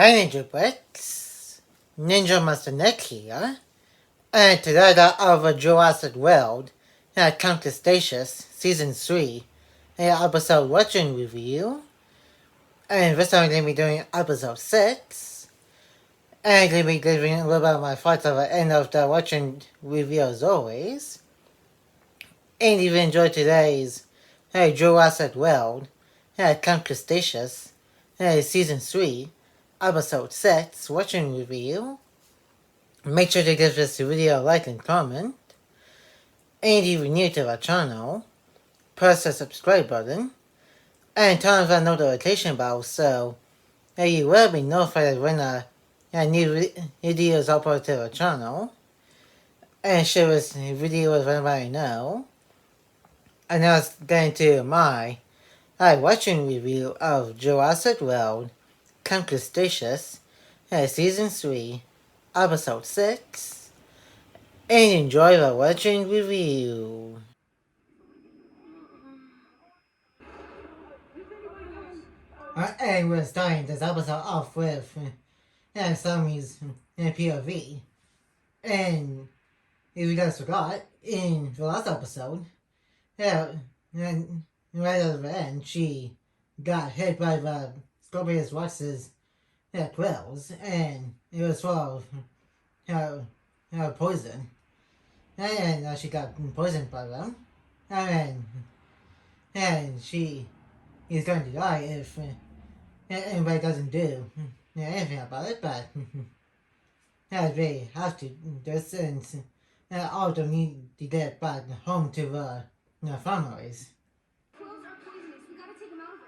Hi Ninja Bricks, Ninja Master Nick here, and today of Jurassic World Camp Cretaceous Season 3, episode watching review, and this time I'm going to be doing episode 6, and I'm going to be giving a little bit of my thoughts at the end of the watching review as always, and if you enjoyed today's Jurassic World Camp Cretaceous Season 3, Episode 6 watching review, make sure to give this video a like and comment, and if you're new to our channel, press the subscribe button, and turn on the notification bell so you will be notified when a new video is uploaded to our channel, and share this video with everybody you know. And now let's get into my watching review of Jurassic World Camp Cretaceous Season 3, Episode 6, and enjoy the watching review. And we're starting this episode off with Sammy's POV. And if you guys forgot, in the last episode, and right at the end, she got hit by the Scorpius Rex's quills, and it was full of poison. And she got poisoned by them. And she is going to die if anybody doesn't do anything about it, but they have to do since all of them need to get back home to their families. Quills are poisonous. We gotta take them out of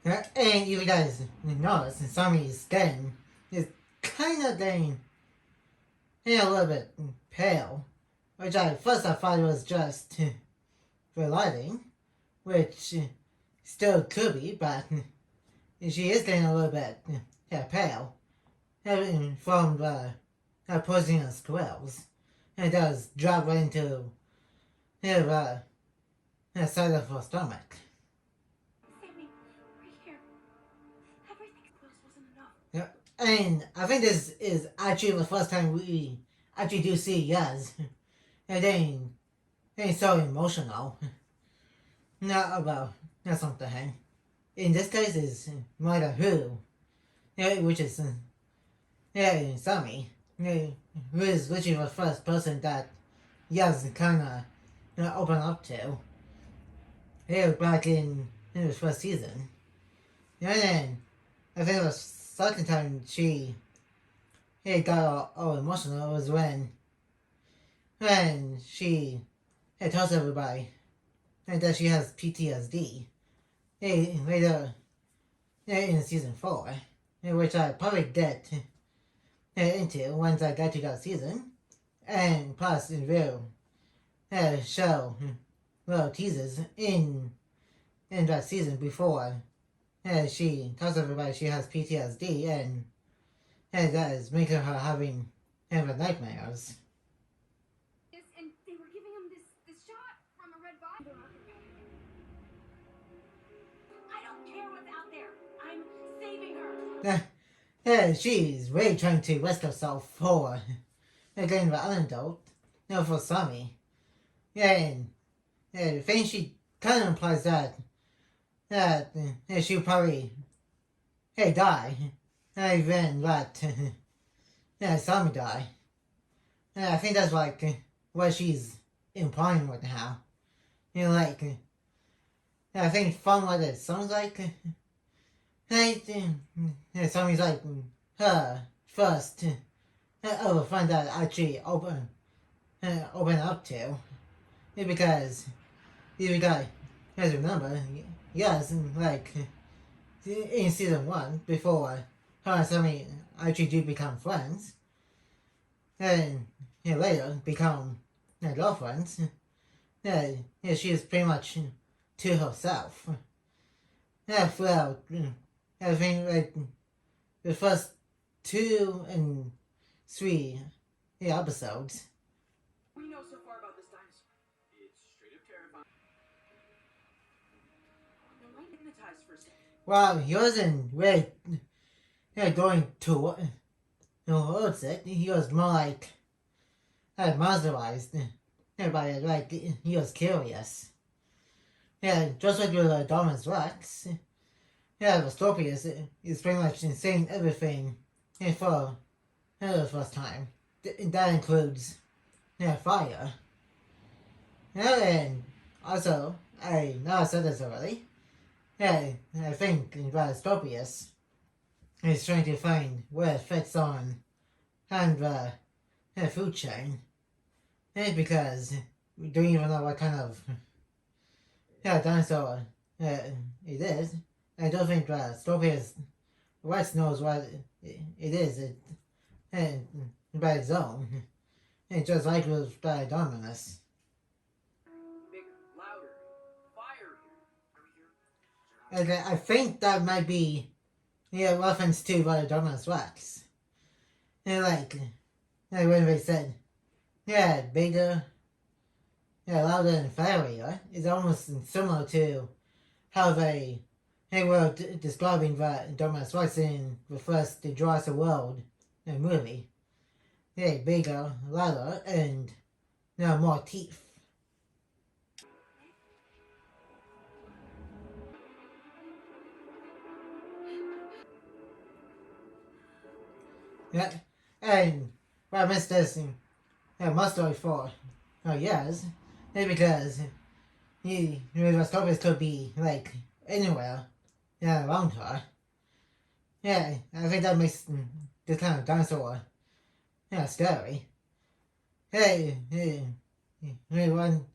it. And you guys notice Sammy's skin is kind of getting a little bit pale, which I thought was just for lighting, which still could be, but she is getting a little bit pale from the poisonous quills. And it does drop right into the side of her stomach. Sammy, right here. Everything quills wasn't enough. Yep. And I think this is actually the first time we actually do see Yaz. And they ain't so emotional. Not about something. In this case, it's Mother Who, which is Sammy, who is literally the first person that Yaz kind of opened up to. Back in the first season. And then I think the second time she got all emotional was when she tells everybody that she has PTSD. Later in season 4, which I probably get into once I get to that season, and plus in real show little teasers in that season before she tells everybody she has PTSD, and that is making her having nightmares. And they were giving him this shot from a red bottle. I don't care what's out there. I'm saving her. She's really trying to risk herself for getting the antidote, for Sammy. And I think she kind of implies that she'll probably die, even let Sammy die. I think that's like what she's implying right now. I think from what it sounds like, Sammy's like her first ever friend that actually open up to. Because if you guys remember, yes, like in season 1, before her and Sammy actually do become friends, and later become girlfriends, she's pretty much to herself. Throughout, I think like the first 2 and 3 episodes. We know so far about this dinosaur. It's straight up terrifying. Well, he wasn't really going towards it. He was more like mesmerized by it. Like he was curious. Yeah, just like with Dominus Rex. Yeah, the Scorpius is pretty much seeing everything for the first time. That includes fire. Yeah, and also, I know I said this already. Yeah, I think that Scorpius is trying to find where it fits on and the food chain. And because we don't even know what kind of dinosaur it is. I don't think Scorpius Rex knows what it is by its own. It's just like with Dominus. And I think that might be reference to Dominus Rex. And like when they said, bigger, louder and fairer, is almost similar to how they were describing the Dominus Rex in the first Jurassic World movie. Yeah, bigger, louder, and more teeth. Yeah, and I missed this mustard for years, because the Scorpius could be like anywhere around her. Yeah, I think that makes this kind of dinosaur scary. Hey,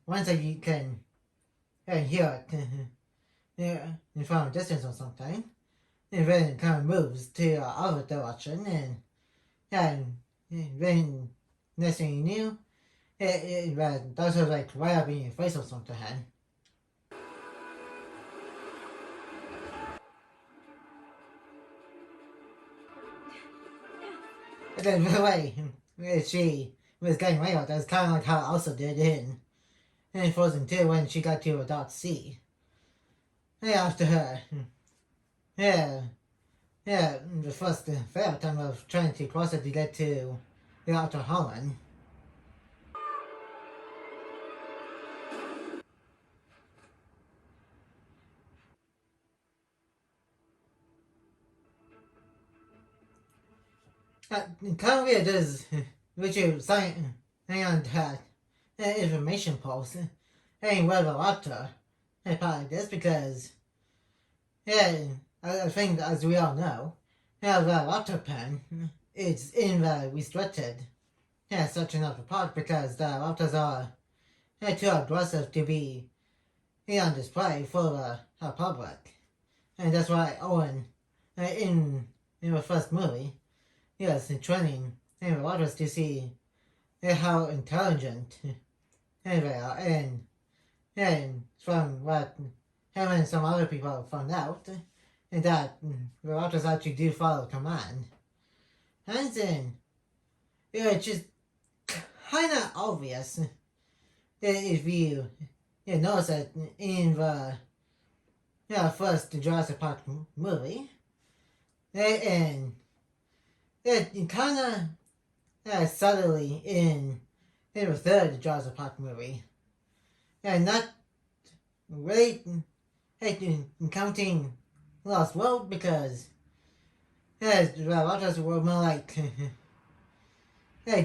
once you can hear it from a distance or something, and then it kind of moves to the other direction, and then next thing you knew, that was like right up in your face or something. And then the way she was getting way out, that's kind of like how Elsa did in Frozen 2 when she got to a dark sea. Yeah, after her, yeah, the first fair time of trying to cross it to get to the Outer Holland. Kind of weird is Richard saying on that information post ain't where the laptop probably this because I think as we all know the laptop pen is in the restricted section of the park because the laptops are too aggressive to be on display for the public, and that's why Owen in the first movie in training the others to see how intelligent they are, and from what him and some other people found out, and that the others actually do follow command. And then it's just kind of obvious if you notice that in the first Jurassic Park movie, and it kind of subtly in the third Jurassic Park movie, and not really counting Lost World because the Raptors were more like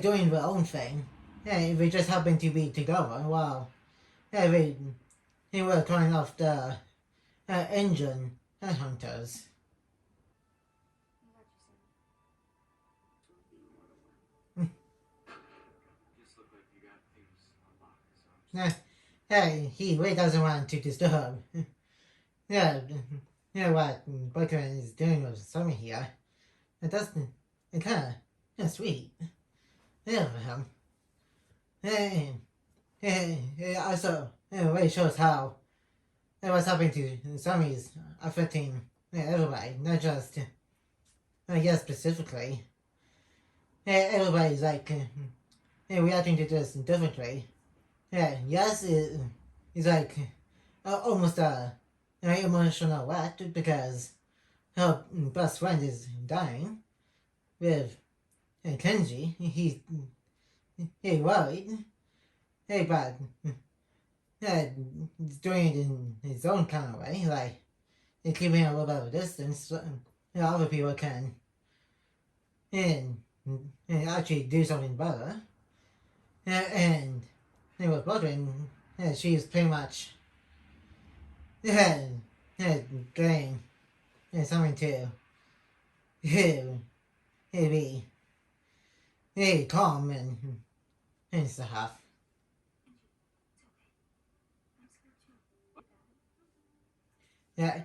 doing their own thing. They just happened to be together while they were turning off the engine hunters. He really doesn't want to disturb. Yeah, what Boykin is doing with Summer here. It doesn't. It kind of sweet. Yeah, for him. Also, it really shows how what's happening to Summer is affecting everybody, not just specifically. Everybody's like reacting to this differently. Yes, it's like almost emotional wreck because her best friend is dying with Kenji. He worried. Hey, but he's doing it in his own kind of way, like keeping a little bit of a distance so other people can and, actually do something better. And it was wondering, she's pretty much getting something to be calm and stuff. Yeah,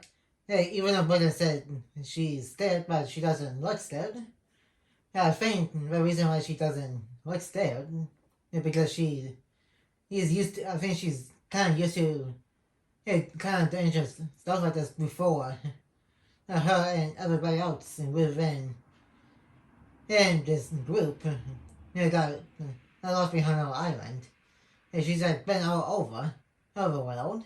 even though Buddha said she's scared, but she doesn't look scared. Yeah, I think the reason why she doesn't look scared is because she's used to. I think she's kind of used to kind of dangerous stuff like this before. Her and everybody else within this group got lost behind our island. And she's been all over the world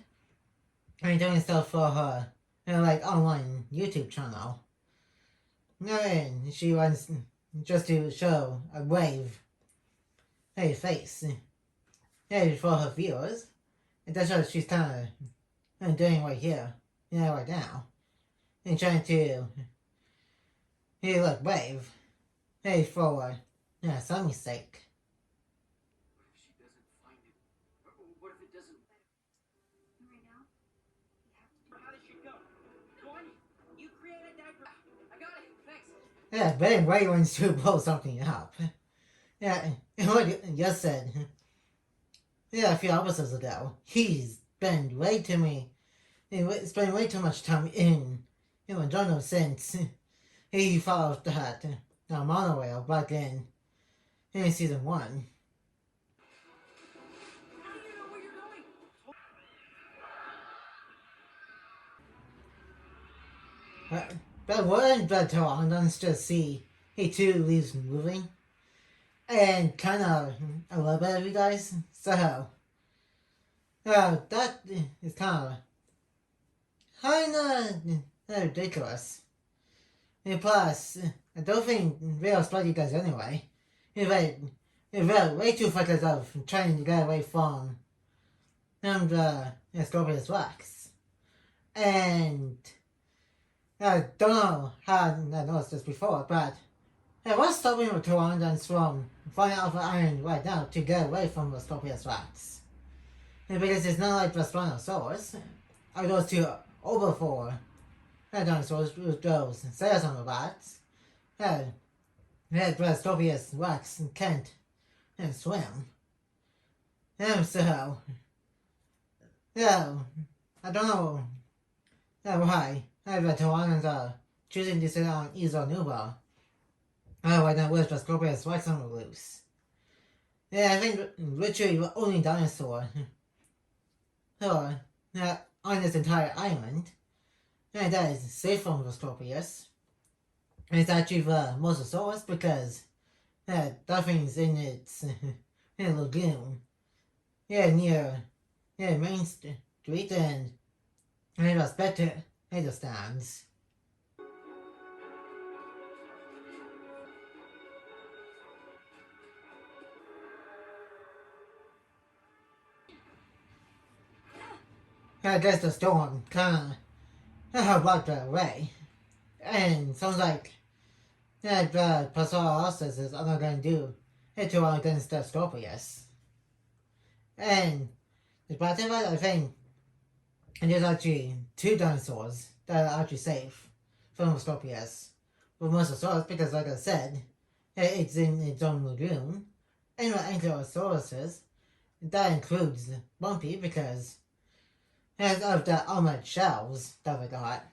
and doing stuff for her like online YouTube channel. And she wants just to show a brave face for her viewers. And that's what she's kind of doing right here, right now. And trying to look brave for Sammy's sake. What if she doesn't find it? What if it doesn't? Right now, we have to do. How did she go? One, you create a diaper. I got it. Thanks. Yeah, Ben Ray wants to blow something up. Yeah, what you just said. Yeah, a few episodes ago, he's spent way too much time in Jono since he fell off that monorail back in season 1. How do you know where you're going? But wouldn't that Tawandans just see he too leaves moving? And kind of a little bit of you guys. So, that is kind of ridiculous. And plus, I don't think real Spidey does anyway. He's way too focused of trying to get away from the Scorpius Wax. And I don't know how I noticed this before, but what's stopping the Tyrannodons from flying off the island right now to get away from the Scorpius Rats? Because it's not like the Spinosaurus, or those two overfor dinosaurs with those sails on the rats. The Scorpius Rats can't swim. So, I don't know why the Tyrannodons are choosing to sit on Isla Nuba. Right now with the Scorpius Rex on the loose. I think literally the only dinosaur on this entire island that is safe from the Scorpius. And it's actually the Mosasaurus because that thing's in its lagoon. Near Main Street and it was better it stands. I guess the storm kind of blocked her away. And sounds like the Passarosaurus is not going to do it too well against the Scorpius. And despite that, I think there's actually 2 dinosaurs that are actually safe from the Scorpius. But Mosasaurus, because like I said, it's in its own lagoon. And the Ankylosauruses, that includes Bumpy because of the armored shells that we got.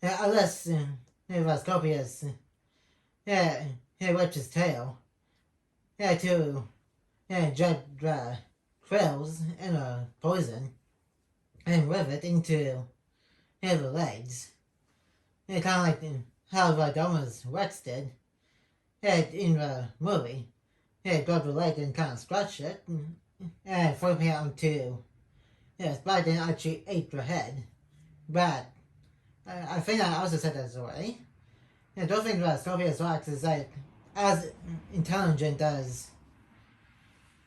Unless the Scorpius whips his tail to jet the quills and poison and rip it into the legs. Kind of like how the Doma's Rex did in the movie. Grabbed the leg and kind of scratched it and flipped it onto Spidey actually ate the head But I think I also said that already. Yeah, don't think about Scorpius Rex is like as intelligent as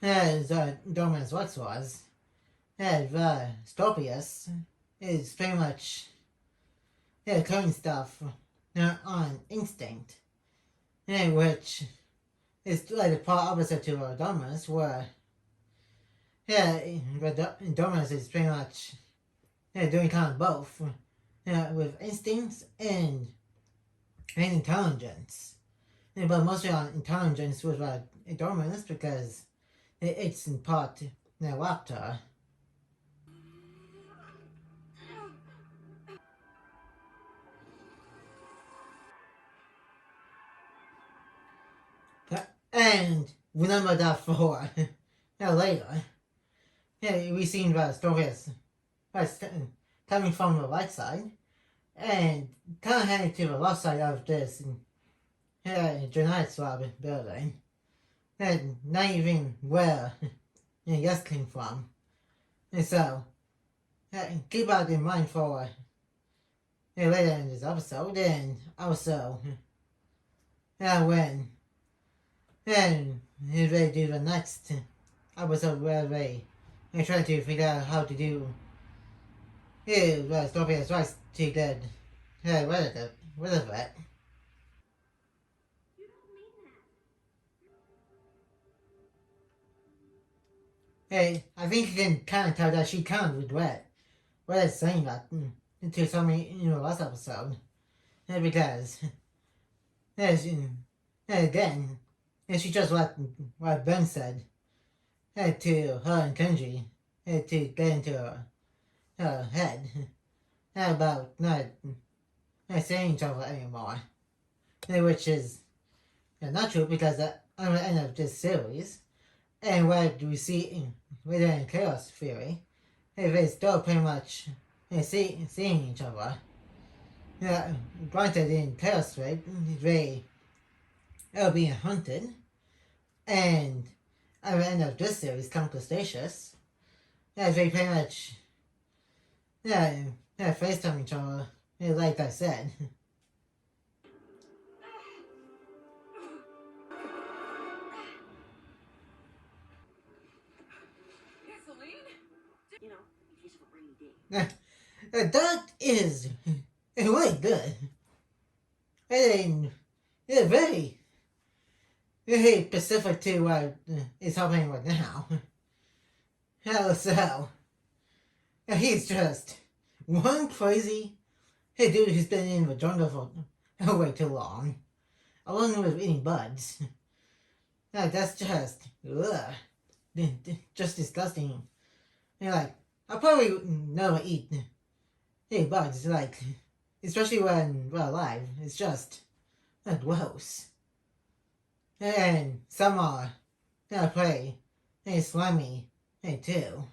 Dominus Rex was. Yeah, Scorpius is pretty much killing stuff on instinct. Yeah, which is like the part opposite to Dominus, where Dominus is pretty much doing kind of both. With instincts and intelligence. But mostly on intelligence with Dominus because it's in part Raptor. And remember that for later. We seen that Scorpius coming from the right side and kind of heading to the left side of this genetic swab building. And not even where Yes came from. And so, keep that in mind for later in this episode, and also when they do the next episode where they try to figure out how to do Scorpius Rex to get rid of it. You don't mean that. Hey, I think you can kind of tell that she kind of regret what it's saying that to somebody in the last episode. Because, again, she just what Ben said to her and Kenji to get into her head about not saying each other anymore. Which is not true because at the end of this series, and what we see within Chaos Theory, they still pretty much seeing each other. Granted, in Chaos Theory, they are being hunted, and at the end of this series, Camp Cretaceous, they pretty much FaceTime each other, like I said. You know, in case of a rainy day. That is really good. And very specific to what is happening right now. So, he's just one crazy dude who's been in the jungle for way too long, along with eating buds. That's just, just disgusting. I'll probably never eat bugs, especially when we're alive. It's just gross. And some are pretty slimy too.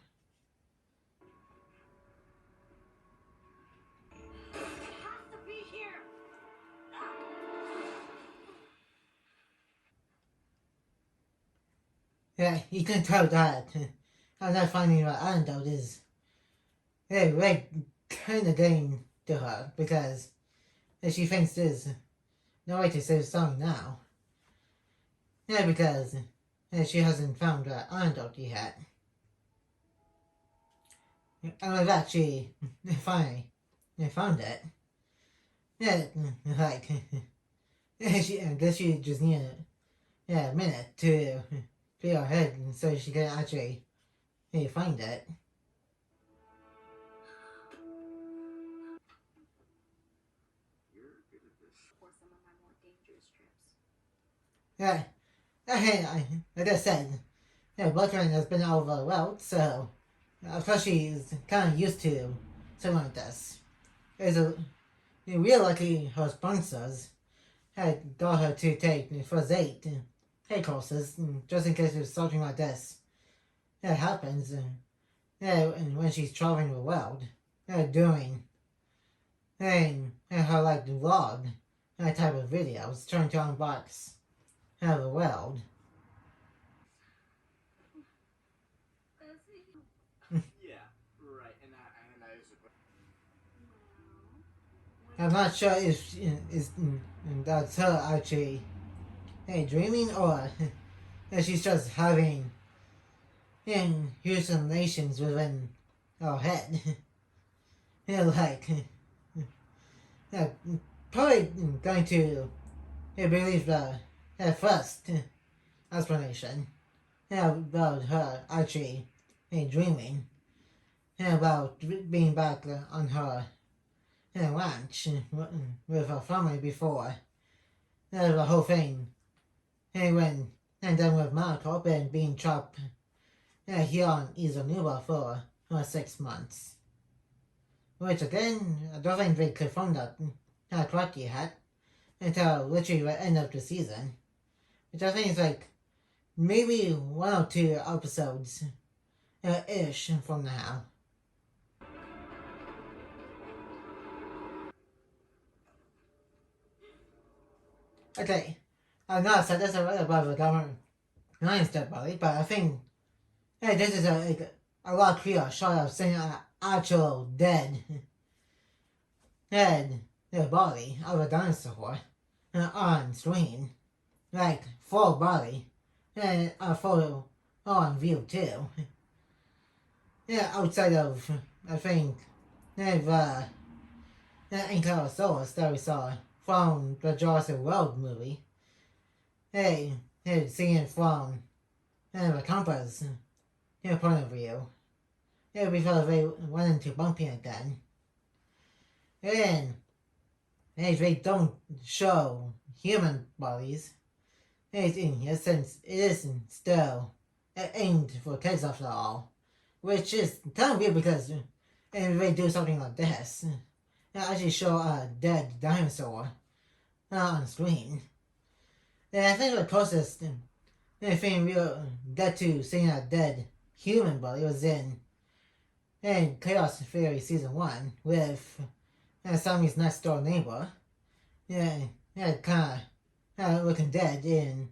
Yeah, you can tell that I'm not finding the antidote is right kind of getting to her because she thinks there's no way to save Song now. Because she hasn't found the antidote yet. And with that, she finally found it. I guess she just needed a minute to clear her head so she can actually find it. You're good at this. For some of my more dangerous trips. Like I said, Blackman has been out of the world, so of course she's kind of used to something like this. We're lucky her sponsors had got her to take first aid courses just in case if something like this happens. And when she's traveling the world, doing her vlog type of videos, trying to unbox the world. Yeah, right. And that is a I'm not sure if that's her actually dreaming or if she's just having hallucinations within her head. Like yeah, probably going to believe the first explanation about her actually dreaming about being back on her ranch with her family before the whole thing when and then with Marco and being trapped here on Isonuba for 6 months. Which again, I don't think they confirmed that correctly yet until literally the end of the season. Which I think is like maybe 1 or 2 episodes ish from now. Okay, I've not said this about the government line step buddy, but I think this is a lot clearer shot of seeing an actual dead body of a dinosaur on screen. Like full body and a photo on view too. Outside of I think the Ankylosaurus that we saw from the Jurassic World movie. Seeing it from the compass point of view. Before they went into bumping again. And they don't show human bodies in here since it isn't still aimed for kids after all. Which is kind of weird because if they do something like this, they actually show a dead dinosaur on screen. And I think the closest thing we'll get to seeing a dead human body was in Chaos Theory Season 1 with Sammy's next door neighbor. Kind of looking dead in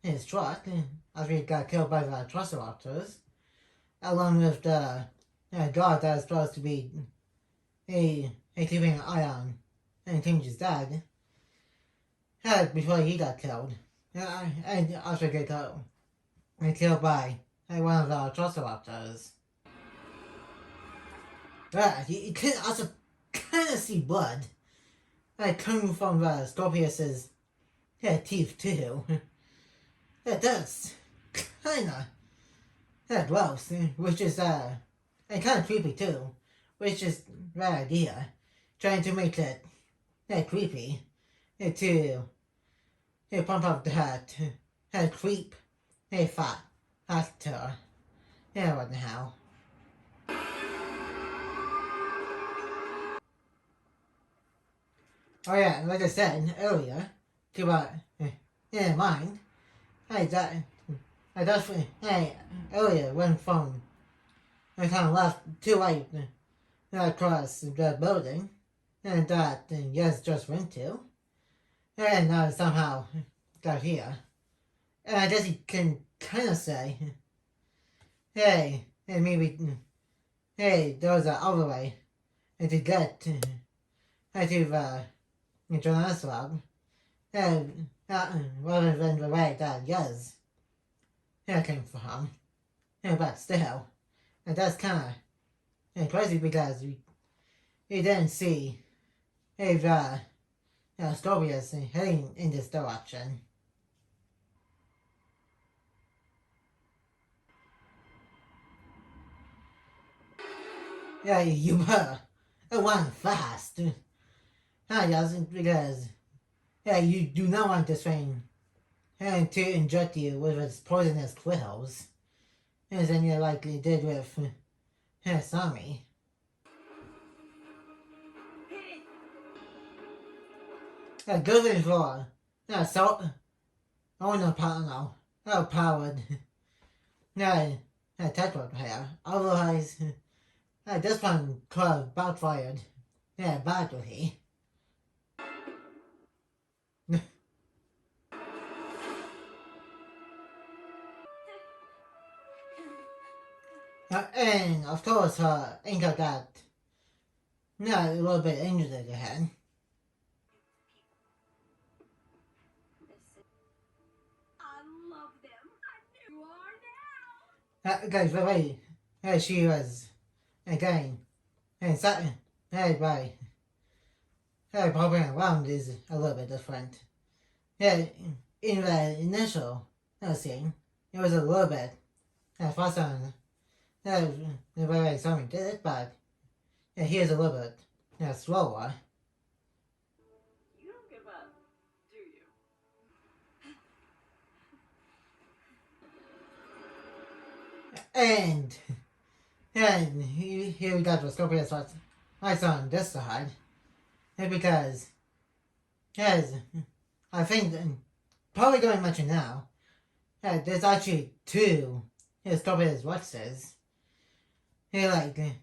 his truck after he got killed by the Triceratops, along with the guard that was supposed to be keeping an eye on Tim's dad before he got killed. And after he got killed by one of the Triceratops. You can also kind of see blood coming from the Scorpius's teeth too. That's kind of gross, which is and kind of creepy too, which is the idea, trying to make it creepy to pump up that creep factor right now. Oh yeah, like I said earlier, about mind, I definitely earlier went from I kind of left to right across the building, and that yes just went to, and now somehow got here, and I guess you can kind of say, hey, maybe, there was another way to get to the Jonas Lab, rather than the way that yes came from, but still, and that's kind of crazy because you didn't see the Scorpius heading in this direction. You were one fast. Yes, because you do not want this thing to inject you with its poisonous quills, as then you likely did with Sammy. Good thing for so powered tetra pair. Otherwise, this one could have backfired badly. And of course her ankle got a little bit injured again. Guys, by the way, she was again and something by popping around is a little bit different. Yeah, in the initial scene, it was a little bit fast on the way Sammy did it, but here's a little bit slower. You don't give up, do you? And here we got the Scorpius what's on this side. Because I think probably going to mention now there's actually two Scorpius Watches. Dinosaur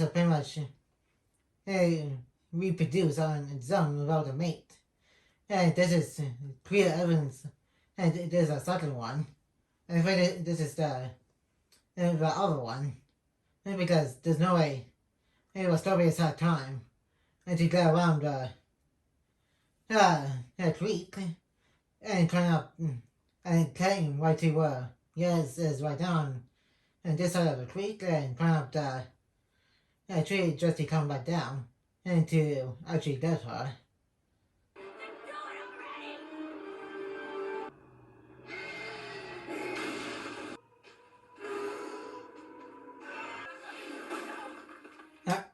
pretty much reproduce on its own without a mate. And this is clear evidence. And there's a second one. I think this is the other one. Because there's no way Scorpius had time to go around creek and climb up and claim right to yes is right down and this side of the creek and climb up the tree just to come back down and to actually get her.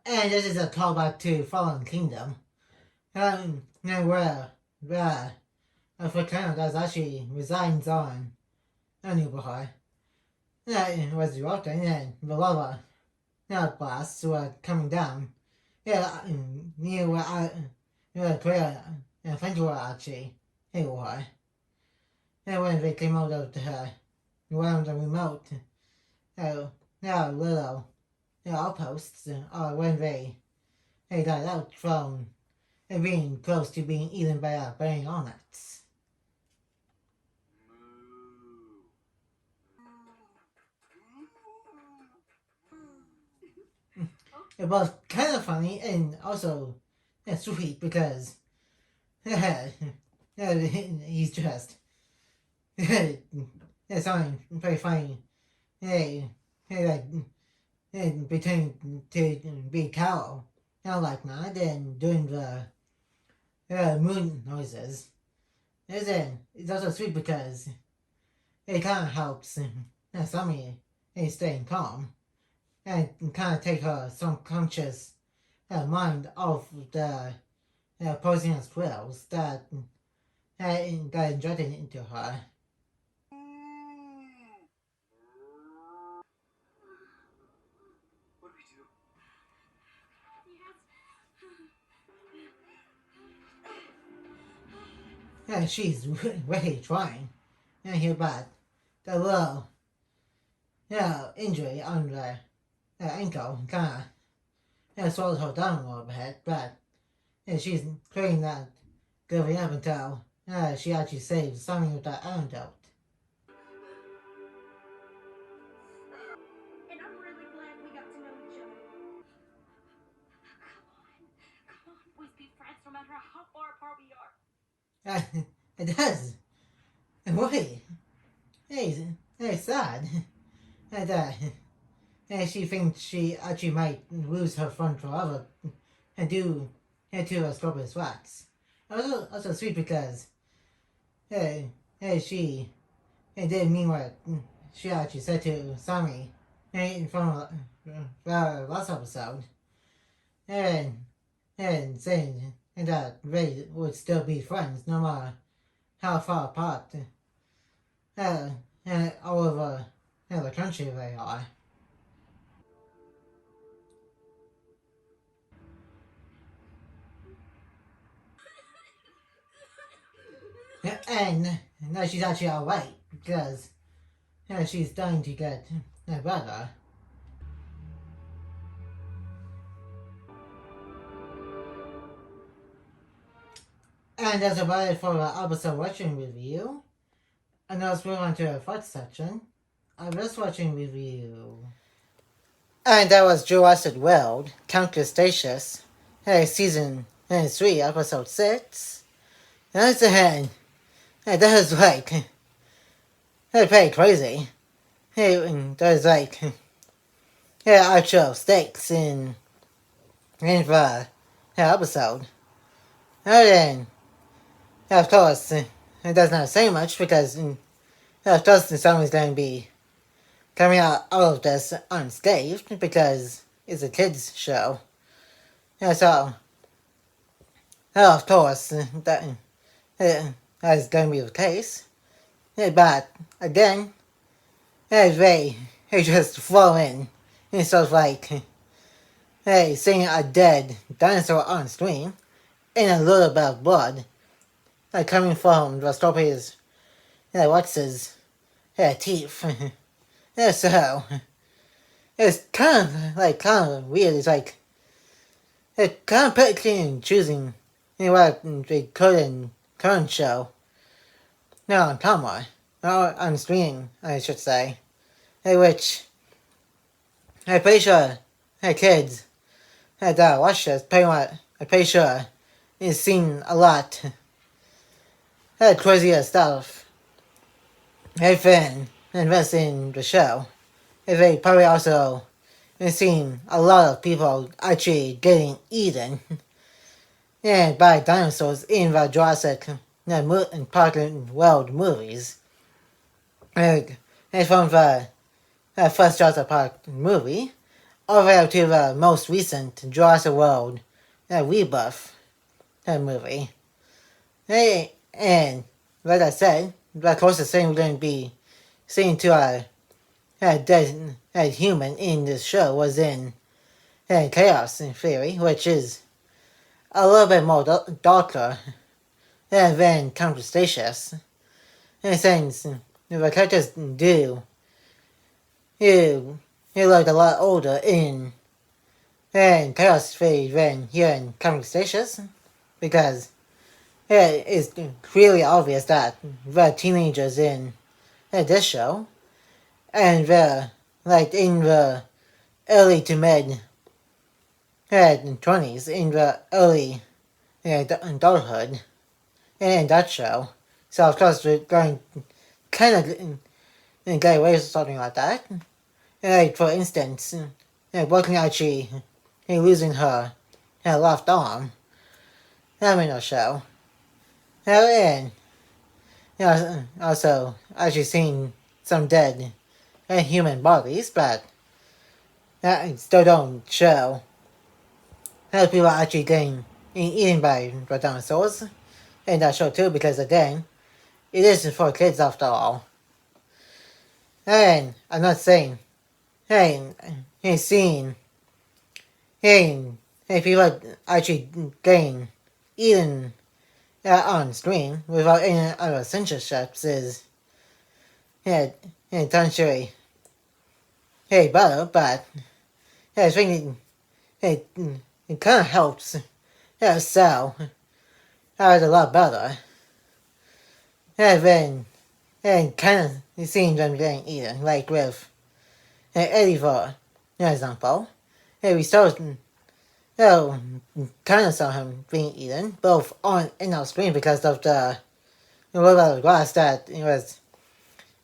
And this is a callback to Fallen Kingdom. Where Africana does actually resigns on a neighborhood. It was erupting and the lava blasts were coming down. Near where Korea and French were actually were. And when they came out of the around the remote little outposts when they died out from being close to being eaten by burning onyx. It was kind of funny and also sweet because he's just something very funny. Pretending to be cow, like that, and doing the moon noises. It's also sweet because it kind of helps Sammy staying calm and kind of take her subconscious mind off the poisonous pills that got injected into her. What do we do? She's really trying. Here, but the little injury on the ankle kind of slowed her down a little bit, but she's clearing that going up until she actually saves something with that antidote. And I'm really glad we got to know each other. Come on, boys, be friends no matter how far apart we are. It does. Wait. Hey, sad. And she thinks she actually might lose her friend forever and do to a Scorpius wax. Also sweet because she didn't mean what she actually said to Sammy in front of the last episode. And saying that they would still be friends no matter how far apart all over the country they are. And now she's actually alright because she's starting to get better. And that's about it for the episode watching review. And now let's move on to the first section of this watching review. And that was Jurassic World Camp Cretaceous, season 3, episode 6. And that's ahead. That was like They're pretty crazy. There's like actual stakes in the episode. And then, of course, it does not say much because of course someone's going to be coming out of this unscathed because it's a kids show. So of course that's going to be the case. But again, they just flow in. It's sort of like seeing a dead dinosaur on screen and a little bit of blood coming from the scorpion's what's his teeth. So it's kind of weird. It's like it's kind of picking and choosing what they could in current show. No, on camera. Or on screen, I should say. Which I'm pretty sure kids that watch this I'm pretty sure is seen a lot crazier stuff. They've been invested in the show. They probably also seen a lot of people actually getting eaten by dinosaurs in the Jurassic Park World movies. And from the first Jurassic Park movie all the way up to the most recent Jurassic World Rebirth movie. And like I said, the closest thing we're going to be seeing to a dead human in this show was in Chaos Theory, which is a little bit more darker than Camp Cretaceous. And since the characters do look a lot older in Chaos Theory than here in Camp Cretaceous, because it is clearly obvious that the teenagers in this show and they're like in the early to mid 20s, in the early adulthood in that show. So of course we're going kind of get away with something like that. Like for instance, Broken actually losing her left arm. That in the show. And also actually seeing some dead human bodies, but that still don't show how people are actually getting eaten by the dinosaurs in that show too, because again, it is for kids after all. And I'm not saying, seeing people actually getting eaten on screen without any other censorships is potentially better, but I think it kind of helps sell a lot better than kind of seeing them getting eaten, like with Eddie for example. We still kind of saw him being eaten, both on and off screen because of the little bit of glass that it was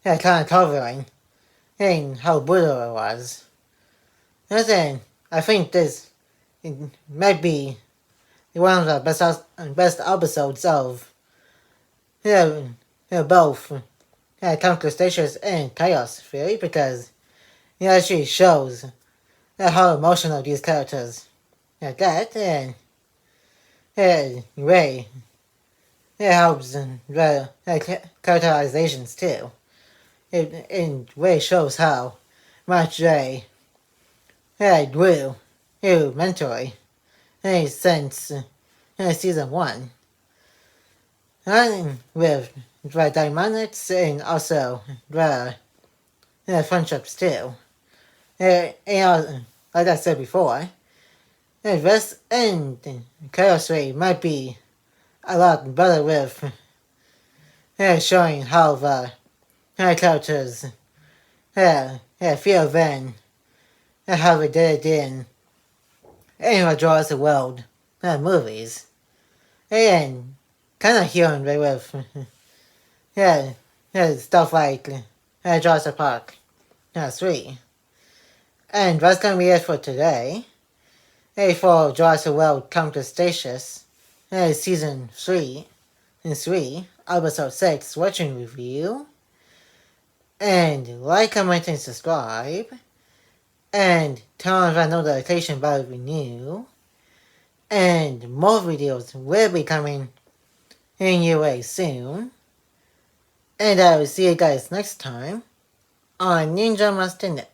kind of covering and how brutal it was. And then I think this might be one of the best episodes of both Camp Cretaceous and Chaos Theory, because it actually shows how emotional these characters get, and Ray helps the characterizations too. It Ray shows how much Ray grew mentally since season 1. And with the dynamics and also the friendships too. And like I said before, this and Chaos Ray might be a lot better with showing how the characters feel than how they did in the Jurassic World movies. And kind of hearing with stuff like Jurassic Park 3. And that's gonna be it for today. For Jurassic World Camp Cretaceous Season 3 and 3, Episode 6 watching review. And like, comment, and subscribe. And turn on the notification bell if you're new. And more videos will be coming in your way soon. And I will see you guys next time on Ninja Master Net.